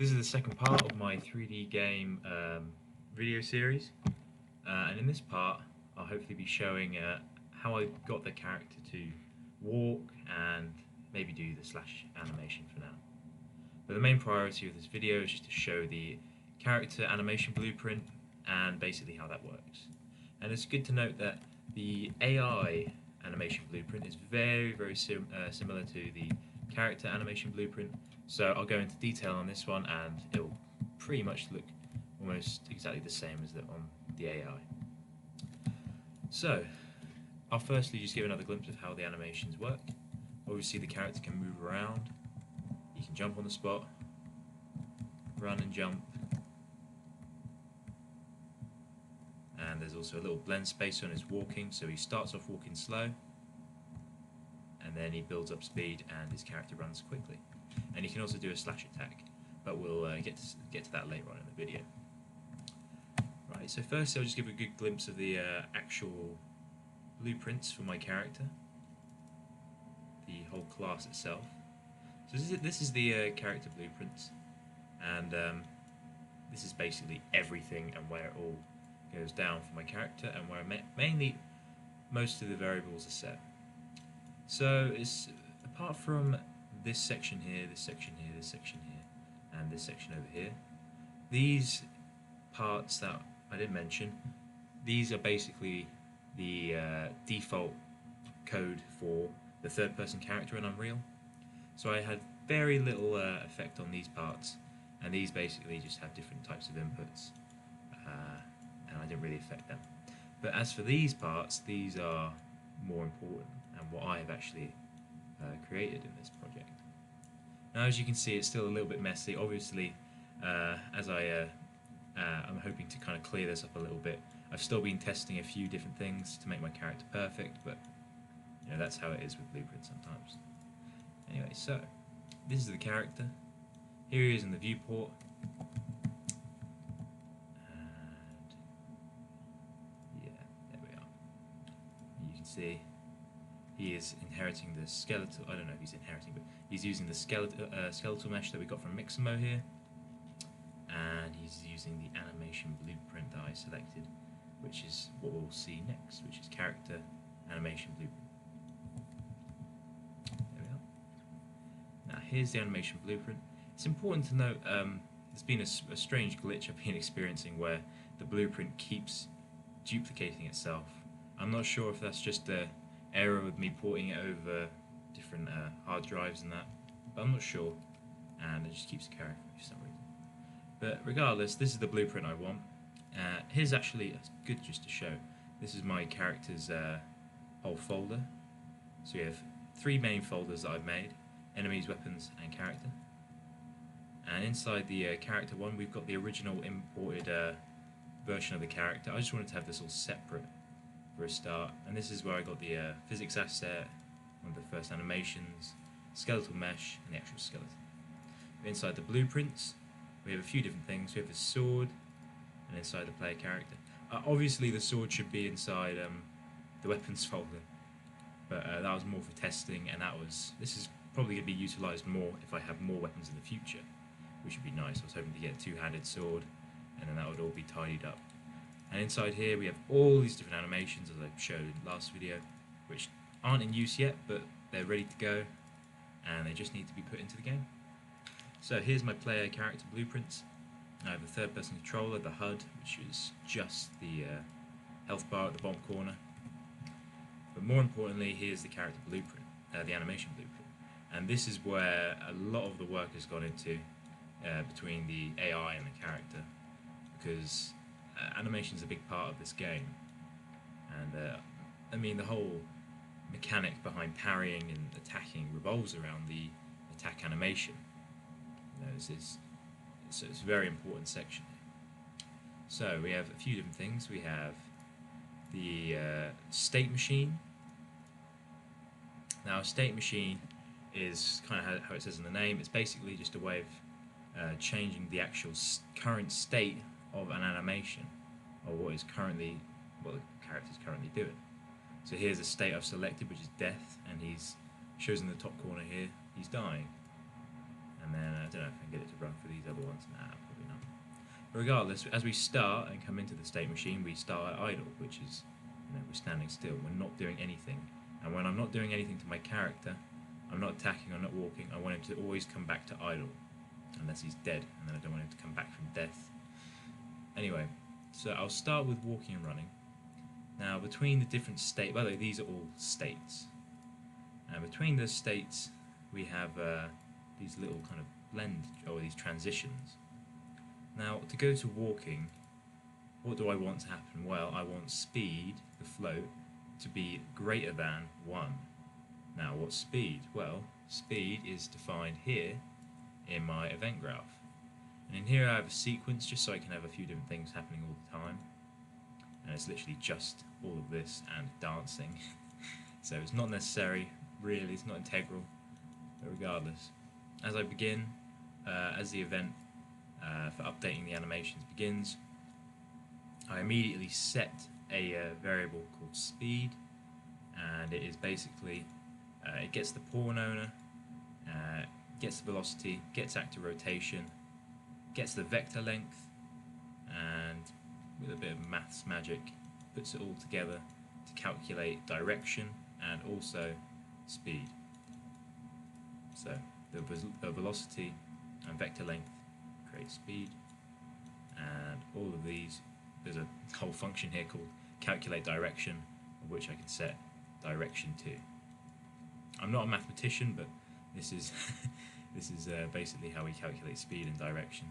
This is the second part of my 3D game video series, and in this part I'll hopefully be showing how I got the character to walk and maybe do the slash animation for now. But the main priority of this video is just to show the character animation blueprint and basically how that works. And it's good to note that the AI animation blueprint is very similar to the character animation blueprint, so I'll go into detail on this one and it'll pretty much look almost exactly the same as on the AI. So I'll firstly just give another glimpse of how the animations work. Obviously the character can move around, he can jump on the spot, run and jump, and there's also a little blend space on his walking, so he starts off walking slow and then he builds up speed and his character runs quickly. And he can also do a slash attack, but we'll get to that later on in the video. Right, so first I'll just give a good glimpse of the actual blueprints for my character, the whole class itself. So this is the character blueprints, and this is basically everything and where it all goes down for my character and where mainly most of the variables are set. So it's apart from this section here, this section here, this section here, and this section over here, these parts that I didn't mention, these are basically the default code for the third person character in Unreal. So I had very little effect on these parts, and these basically just have different types of inputs, and I didn't really affect them. But as for these parts, these are more important and what I have actually created in this project. Now, as you can see, it's still a little bit messy. Obviously, as I'm hoping to kind of clear this up a little bit. I've still been testing a few different things to make my character perfect, but you know, that's how it is with blueprints sometimes. Anyway, so this is the character. Here he is in the viewport. And yeah, there we are. You can see he is inheriting the skeletal, I don't know if he's inheriting, but he's using the skeletal mesh that we got from Mixamo here, and he's using the animation blueprint that I selected, which is what we'll see next, which is character animation blueprint. There we are. Now here's the animation blueprint. It's important to note there's been a strange glitch I've been experiencing where the blueprint keeps duplicating itself. I'm not sure if that's just a error with me porting it over different hard drives and that, but I'm not sure, and it just keeps carrying for some reason. But regardless, this is the blueprint I want. Here's actually good just to show. This is my character's whole folder. So we have three main folders that I've made: enemies, weapons, and character. And inside the character one, we've got the original imported version of the character. I just wanted to have this all separate for a start, and this is where I got the physics asset, one of the first animations, skeletal mesh, and the actual skeleton. But inside the blueprints, we have a few different things. We have the sword, and inside the player character. Obviously the sword should be inside the weapons folder, but that was more for testing, and this is probably going to be utilised more if I have more weapons in the future, which would be nice. I was hoping to get a two-handed sword, and then that would all be tidied up. And inside here we have all these different animations, as I showed in the last video, which aren't in use yet, but they're ready to go, and they just need to be put into the game. So here's my player character blueprints. I have the third person controller, the HUD, which is just the health bar at the bottom corner. But more importantly, here's the character blueprint, the animation blueprint. And this is where a lot of the work has gone into between the AI and the character, because animation is a big part of this game, and I mean the whole mechanic behind parrying and attacking revolves around the attack animation. You know, it's a very important section here. So we have a few different things. We have the state machine. Now a state machine is kind of how it says in the name. It's basically just a way of changing the actual current state of an animation, or what the character is currently doing. So here's a state I've selected, which is death, and shows in the top corner here, he's dying. And then I don't know if I can get it to run for these other ones. Regardless, as we start and come into the state machine, we start at idle, which is, we're standing still, we're not doing anything. And when I'm not doing anything to my character, I'm not attacking, I'm not walking, I want him to always come back to idle, unless he's dead, and then I don't want him to come back from death. Anyway, so I'll start with walking and running. Now, between the different states, by the way, these are all states. And between those states, we have these little kind of blend, or these transitions. Now, to go to walking, what do I want to happen? Well, I want speed, the float, to be greater than 1. Now, what's speed? Well, speed is defined here in my event graph. And in here I have a sequence just so I can have a few different things happening all the time. And it's literally just all of this and dancing. So it's not necessary, really, it's not integral, but regardless. As I begin, as the event for updating the animations begins, I immediately set a variable called speed, and it is basically, it gets the pawn owner, gets the velocity, gets actor rotation, gets the vector length, and with a bit of maths magic, puts it all together to calculate direction and also speed. So the velocity and vector length create speed, and all of these, there's a whole function here called calculate direction, of which I can set direction to. I'm not a mathematician, but this is this is basically how we calculate speed and direction.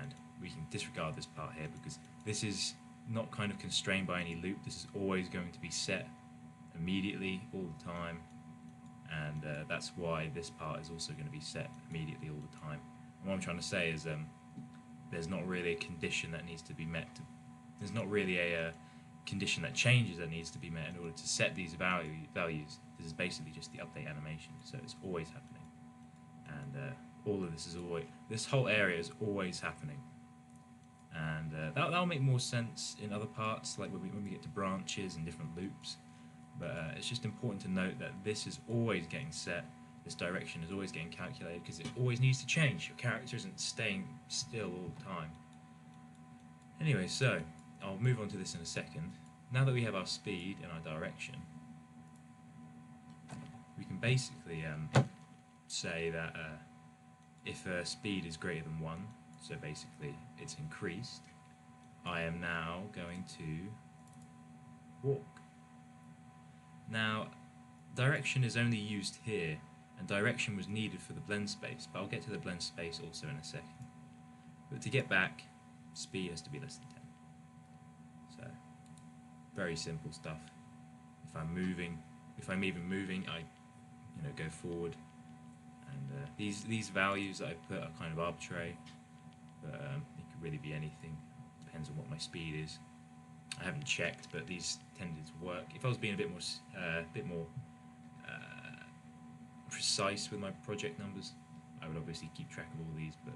And we can disregard this part here because this is not kind of constrained by any loop. This is always going to be set immediately all the time, and that's why this part is also going to be set immediately all the time. And what I'm trying to say is there's not really a condition that needs to be met. There's not really a condition that changes that needs to be met in order to set these values. This is basically just the update animation, so it's always happening. And all of this is always, this whole area is always happening. And that'll make more sense in other parts, like when we get to branches and different loops. But it's just important to note that this is always getting set, this direction is always getting calculated, because it always needs to change. Your character isn't staying still all the time. Anyway, so I'll move on to this in a second. Now that we have our speed and our direction, we can basically say that if speed is greater than 1, so basically it's increased, I am now going to walk. Now, direction is only used here, and direction was needed for the blend space, but I'll get to the blend space also in a second. But to get back, speed has to be less than 10. So, very simple stuff. If I'm even moving, I go forward. And these values that I put are kind of arbitrary, but it could really be anything. Depends on what my speed is. I haven't checked, but these tended to work. If I was being a bit more precise with my project numbers, I would obviously keep track of all these, but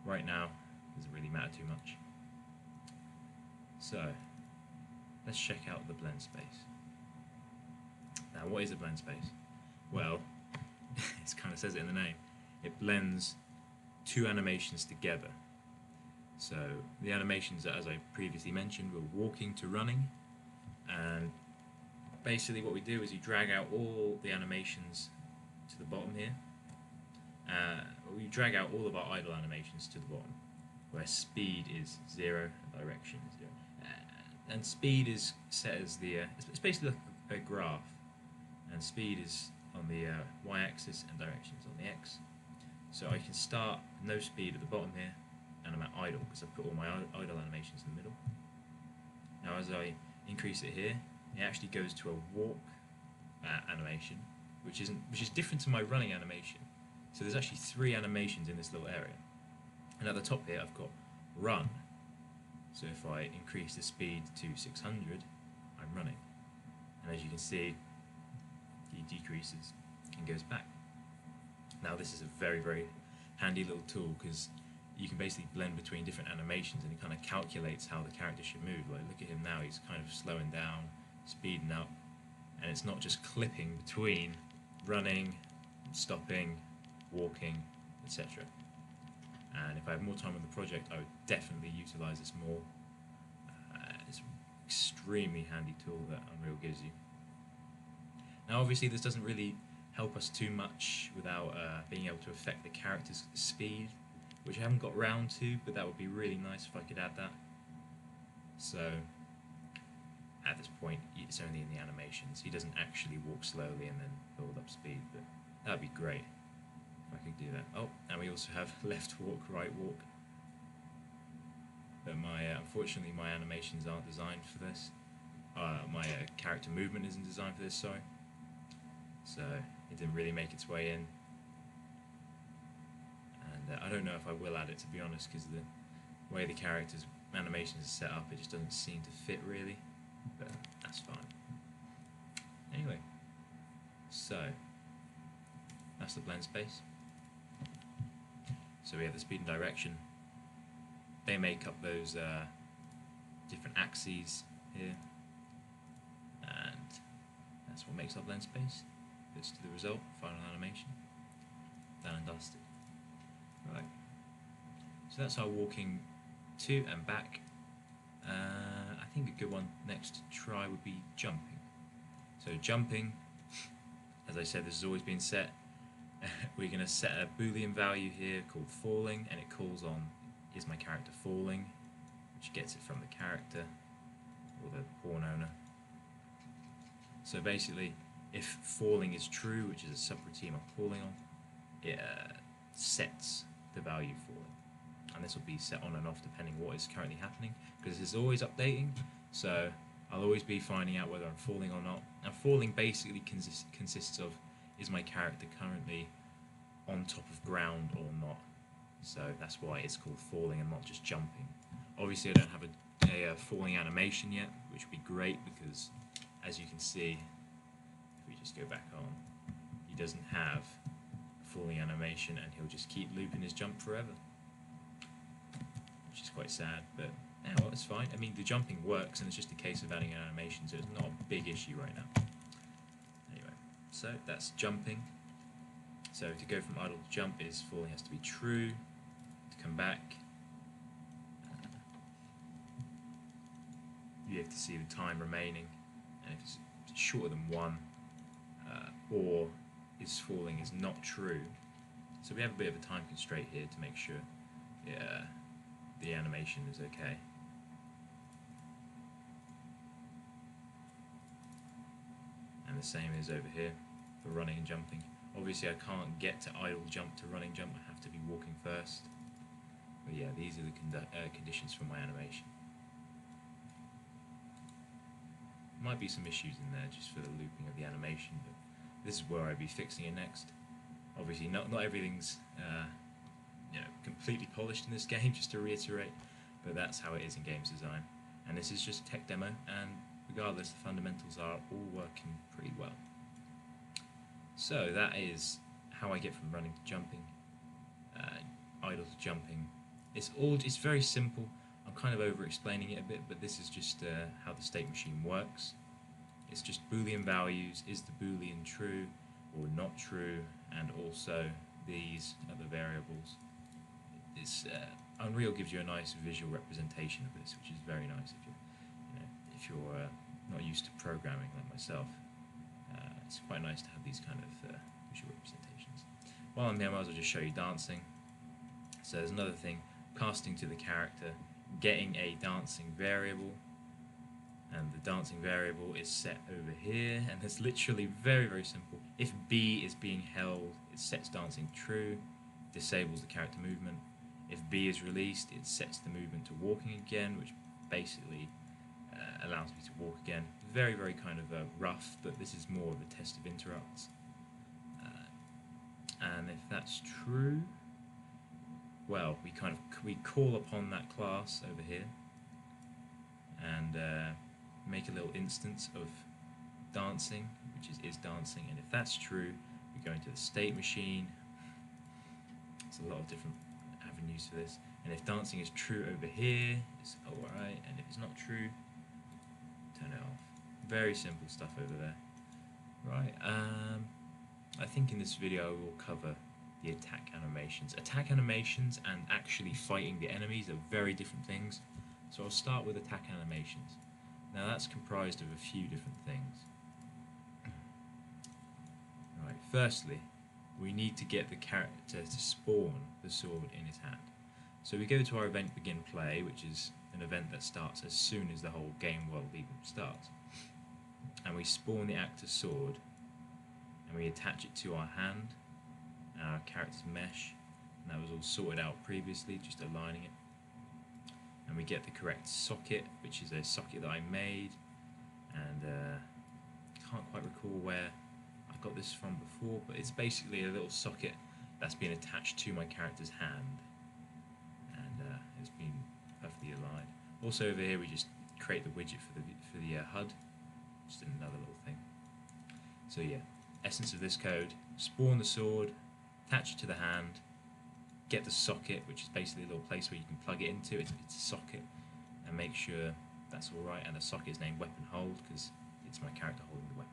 right now it doesn't really matter too much. So let's check out the blend space. Now, what is a blend space? Well, it kind of says it in the name. It blends two animations together. So the animations, as I previously mentioned, were walking to running, and basically what we do is you drag out all the animations to the bottom here. We drag out all of our idle animations to the bottom, where speed is 0 and direction is 0. And speed is set as the, it's basically like a graph, and speed is on the y-axis and direction is on the x. So I can start no speed at the bottom here, and I'm at idle because I've put all my idle animations in the middle. Now as I increase it here, it actually goes to a walk animation, which is different to my running animation. So there's actually 3 animations in this little area. And at the top here I've got run. So if I increase the speed to 600, I'm running. And as you can see, he decreases and goes back. Now this is a very, very handy little tool because you can basically blend between different animations and it kind of calculates how the character should move. Like look at him now, he's kind of slowing down, speeding up, and it's not just clipping between running, stopping, walking, etc. And if I have more time on the project, I would definitely utilize this more. It's an extremely handy tool that Unreal gives you. Now obviously this doesn't really help us too much without being able to affect the character's speed, which I haven't got round to, but that would be really nice if I could add that. So at this point it's only in the animations. He doesn't actually walk slowly and then build up speed, but that'd be great if I could do that. Oh, and we also have left walk, right walk. But unfortunately my animations aren't designed for this. My character movement isn't designed for this, sorry. So it didn't really make its way in. And I don't know if I will add it, to be honest, because the way the character's animations are set up, it just doesn't seem to fit really. But that's fine. Anyway, so that's the blend space. So we have the speed and direction. They make up those different axes here, and that's what makes up blend space. Fits to the result, final animation, done and dusted. Right. So that's our walking to and back. I think a good one next to try would be jumping. So jumping, as I said, this has always been set. We're going to set a Boolean value here called falling, and it calls on is my character falling, which gets it from the character or the pawn owner. So basically, if falling is true, which is a subroutine I'm calling on, it sets the value falling, and this will be set on and off depending what is currently happening, because this is always updating. So I'll always be finding out whether I'm falling or not. And falling basically consists of, is my character currently on top of ground or not? So that's why it's called falling and not just jumping. Obviously I don't have a falling animation yet, which would be great, because as you can see, if we just go back on, he doesn't have a falling animation, and he'll just keep looping his jump forever, which is quite sad, but yeah, well, it's fine. I mean, the jumping works, and it's just a case of adding an animation, so it's not a big issue right now. Anyway, so that's jumping. So to go from idle to jump is falling has to be true. To come back, you have to see the time remaining, and if it's shorter than 1, or is falling is not true. So we have a bit of a time constraint here to make sure the animation is okay. And the same is over here for running and jumping. Obviously I can't get to idle jump to running jump, I have to be walking first. But yeah, these are the conditions for my animation. Might be some issues in there just for the looping of the animation, but this is where I'd be fixing it next. Obviously not everything's completely polished in this game, just to reiterate, but that's how it is in games design. And this is just a tech demo, and regardless, the fundamentals are all working pretty well. So that is how I get from running to jumping, idle to jumping. It's very simple. I'm kind of over explaining it a bit, but this is just how the state machine works. It's just Boolean values. Is the Boolean true or not true? And also these other variables. Unreal gives you a nice visual representation of this, which is very nice if you're not used to programming like myself. It's quite nice to have these kind of visual representations. While I'm here, I might as well just show you dancing. So there's another thing, casting to the character, getting a dancing variable, and the dancing variable is set over here, and it's literally very, very simple. If B is being held, it sets dancing true, disables the character movement. If B is released, it sets the movement to walking again, which basically allows me to walk again. Very, very kind of rough, but this is more of a test of interrupts. And if that's true, well, we call upon that class over here and make a little instance of dancing, which is dancing. And if that's true, we go into the state machine. There's a lot of different avenues for this. And if dancing is true over here, it's alright. And if it's not true, turn it off. Very simple stuff over there. Right, I think in this video I will cover the attack animations. Attack animations and actually fighting the enemies are very different things. So I'll start with attack animations. Now that's comprised of a few different things. Right, firstly, we need to get the character to spawn the sword in his hand. So we go to our event begin play, which is an event that starts as soon as the whole game world even starts. And we spawn the actor's sword, and we attach it to our hand, and our character's mesh, and that was all sorted out previously, just aligning it. And we get the correct socket, which is a socket that I made, and can't quite recall where I got this from before, but it's basically a little socket that's been attached to my character's hand, and it's been perfectly aligned. Also over here we just create the widget for the HUD, just another little thing. So yeah, essence of this code: spawn the sword, attach it to the hand, get the socket, which is basically a little place where you can plug it into. It's a socket, and make sure that's all right. And the socket is named weapon hold because it's my character holding the weapon.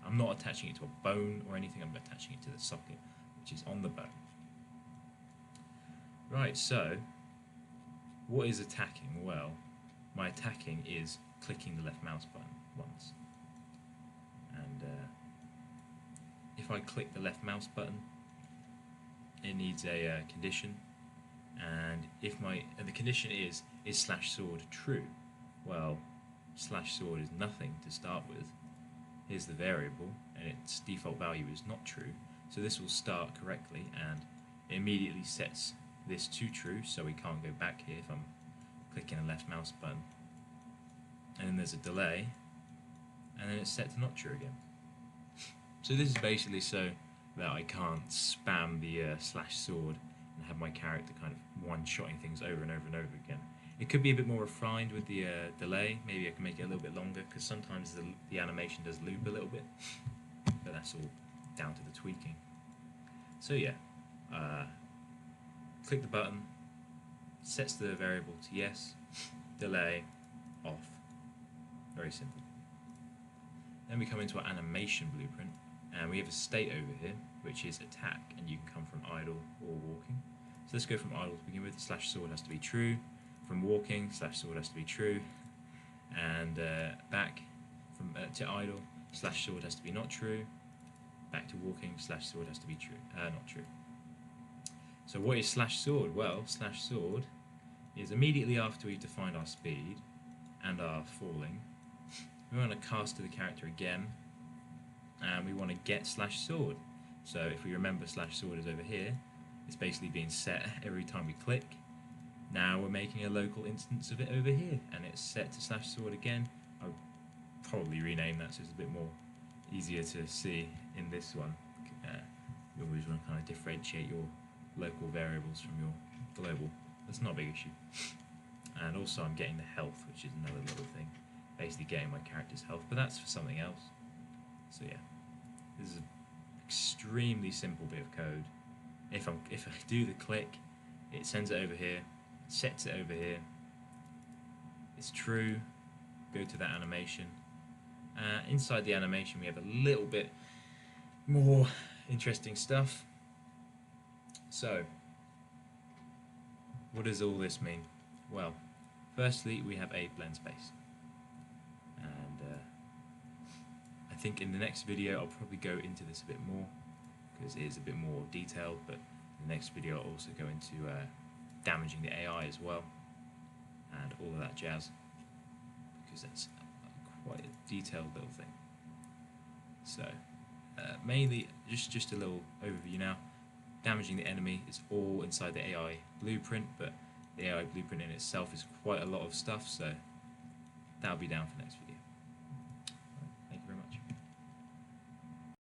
I'm not attaching it to a bone or anything. I'm attaching it to the socket, which is on the bone. Right. So, what is attacking? Well, my attacking is clicking the left mouse button once, and if I click the left mouse button, it needs a condition, and if the condition is slash sword true? Well, slash sword is nothing to start with. Here's the variable, and its default value is not true, so this will start correctly, and it immediately sets this to true, so we can't go back here if I'm clicking the left mouse button. And then there's a delay, and then it's set to not true again. So this is basically so that I can't spam the slash sword and have my character kind of one-shotting things over and over and over again. It could be a bit more refined with the delay. Maybe I can make it a little bit longer, because sometimes the animation does loop a little bit, but that's all down to the tweaking. So yeah, click the button, sets the variable to yes, delay, off. Very simple. Then we come into our animation blueprint, and we have a state over here, which is attack, and you can come from idle or walking. So let's go from idle to begin with. Slash sword has to be true. From walking, slash sword has to be true. And back from to idle, slash sword has to be not true. Back to walking, slash sword has to be true. Not true. So what is slash sword? Well, slash sword is immediately after we've defined our speed and our falling. We want to cast to the character again, and we want to get slash sword. So if we remember, slash sword is over here. It's basically being set every time we click. Now we're making a local instance of it over here, and it's set to slash sword again. I'll probably rename that so it's a bit more easier to see in this one. You always want to kind of differentiate your local variables from your global. That's not a big issue. And also I'm getting the health, which is another little thing. Basically getting my character's health, but that's for something else. So yeah, this is an extremely simple bit of code. If I do the click, it sends it over here, sets it over here. It's true. Go to that animation. Inside the animation, we have a little bit more interesting stuff. So, what does all this mean? Well, firstly, we have a blend space. I think in the next video I'll probably go into this a bit more, because it is a bit more detailed, but in the next video I'll also go into damaging the AI as well, and all of that jazz, because that's quite a detailed little thing. So mainly just a little overview now. Damaging the enemy is all inside the AI blueprint, but the AI blueprint in itself is quite a lot of stuff, so that'll be down for next video.